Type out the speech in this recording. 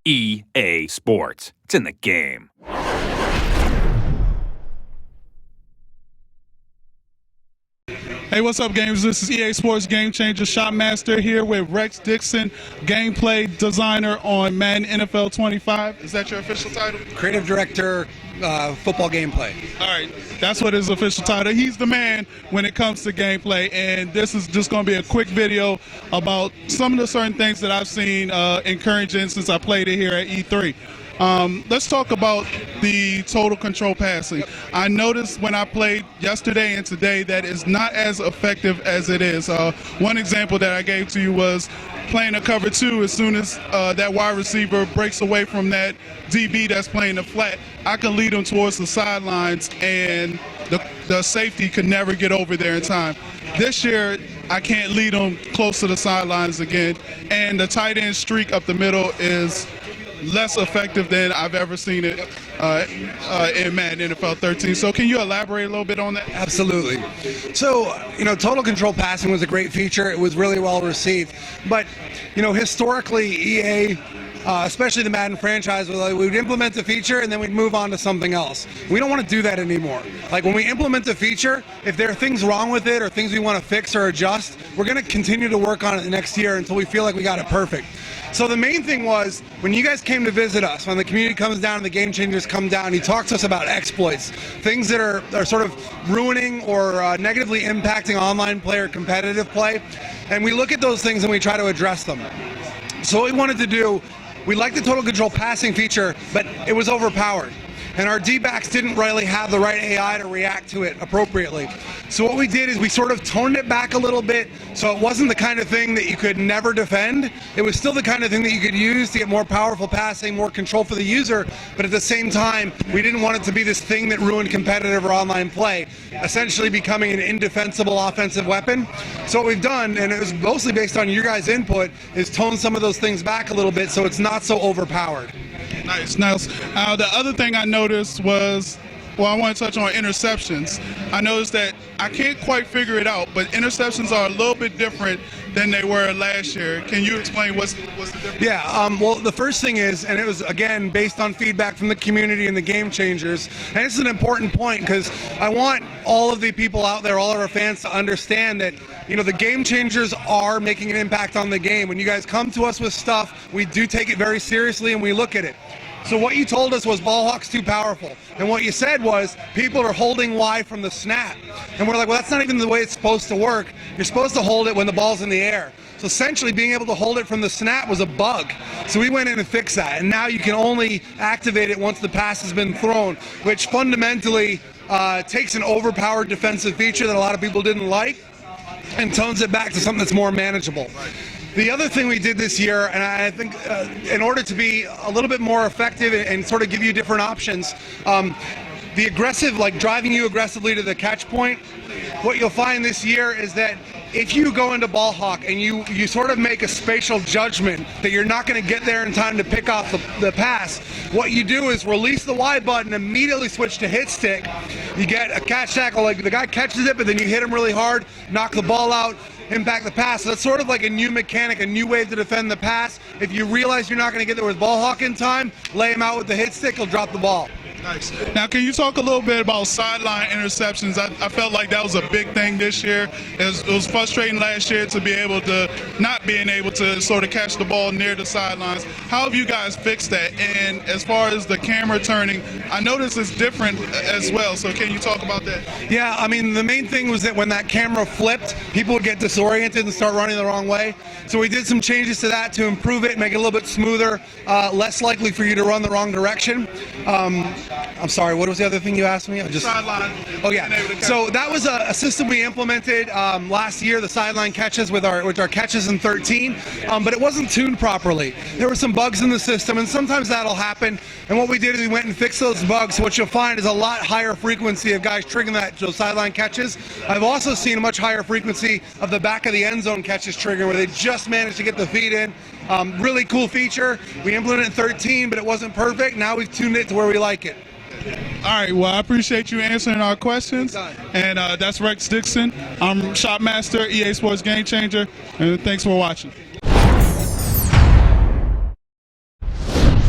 EA Sports. It's in the game. Hey, what's up, gamers? This is EA Sports Game Changer Shot Master here with Rex Dickson, gameplay designer on Madden NFL 25. Is that your official title? Creative director, football gameplay. All right, that's what his official title. He's the man when it comes to gameplay, and this is just going to be a quick video about some of the certain things that I've seen encouraging since I played it here at E3. Let's talk about the total control passing. I noticed when I played yesterday and today that it's not as effective as it is. One example that I gave to you was playing a cover two. As soon as that wide receiver breaks away from that DB that's playing the flat, I can lead him towards the sidelines, and the safety could never get over there in time. This year, I can't lead him close to the sidelines again, and the tight end streak up the middle is less effective than I've ever seen it in Madden NFL 13. So can you elaborate a little bit on that? Absolutely. So, total control passing was a great feature. It was really well received. But, historically, EA, especially the Madden franchise, we'd implement a feature and then we'd move on to something else. We don't want to do that anymore. Like, when we implement a feature, if there are things wrong with it or things we want to fix or adjust, we're going to continue to work on it the next year until we feel like we got it perfect. So the main thing was, when you guys came to visit us, when the community comes down and the game changers come down, you talk to us about exploits, things that are sort of ruining or negatively impacting online player competitive play, and we look at those things and we try to address them. So what we wanted to do, we liked the total control passing feature, but it was overpowered. And our D-backs didn't really have the right AI to react to it appropriately. So what we did is we sort of toned it back a little bit, so it wasn't the kind of thing that you could never defend. It was still the kind of thing that you could use to get more powerful passing, more control for the user, but at the same time, we didn't want it to be this thing that ruined competitive or online play, essentially becoming an indefensible offensive weapon. So what we've done, and it was mostly based on your guys' input, is tone some of those things back a little bit so it's not so overpowered. Nice. The other thing I noticed was, I want to touch on interceptions. I noticed that I can't quite figure it out, but interceptions are a little bit different than they were last year. Can you explain what's the difference? Yeah, well, the first thing is, and it was, again, based on feedback from the community and the game changers, and this is an important point because I want all of the people out there, all of our fans, to understand that, the game changers are making an impact on the game. When you guys come to us with stuff, we do take it very seriously and we look at it. So what you told us was ball hawk's too powerful. And what you said was people are holding Y from the snap. And we're like, well, that's not even the way it's supposed to work. You're supposed to hold it when the ball's in the air. So essentially being able to hold it from the snap was a bug. So we went in and fixed that. And now you can only activate it once the pass has been thrown, which fundamentally takes an overpowered defensive feature that a lot of people didn't like and tones it back to something that's more manageable. The other thing we did this year, and I think in order to be a little bit more effective and sort of give you different options, the aggressive, like driving you aggressively to the catch point, what you'll find this year is that if you go into ball hawk and you sort of make a spatial judgment that you're not going to get there in time to pick off the pass, what you do is release the Y button, immediately switch to hit stick. You get a catch tackle, like the guy catches it, but then you hit him really hard, knock the ball out, impact the pass. So that's sort of like a new mechanic, a new way to defend the pass. If you realize you're not going to get there with ball hawk in time, lay him out with the hit stick, he'll drop the ball. Nice. Now, can you talk a little bit about sideline interceptions? I felt like that was a big thing this year. It was frustrating last year to be able to not being able to sort of catch the ball near the sidelines. How have you guys fixed that? And as far as the camera turning, I noticed it's different as well. So can you talk about that? Yeah, I mean, the main thing was that when that camera flipped, people would get disoriented and start running the wrong way. So we did some changes to that to improve it, make it a little bit smoother, less likely for you to run the wrong direction. I'm sorry, what was the other thing you asked me? Sideline. Oh, yeah. So that was a system we implemented last year, the sideline catches with our catches in 13, but it wasn't tuned properly. There were some bugs in the system, and sometimes that'll happen. And what we did is we went and fixed those bugs. So what you'll find is a lot higher frequency of guys triggering those sideline catches. I've also seen a much higher frequency of the back of the end zone catches triggering, where they just managed to get the feet in. Really cool feature. We implemented it in 13, but it wasn't perfect. Now we've tuned it to where we like it. All right, well, I appreciate you answering our questions. And that's Rex Dickson. I'm Shop Master, EA Sports Game Changer, and thanks for watching.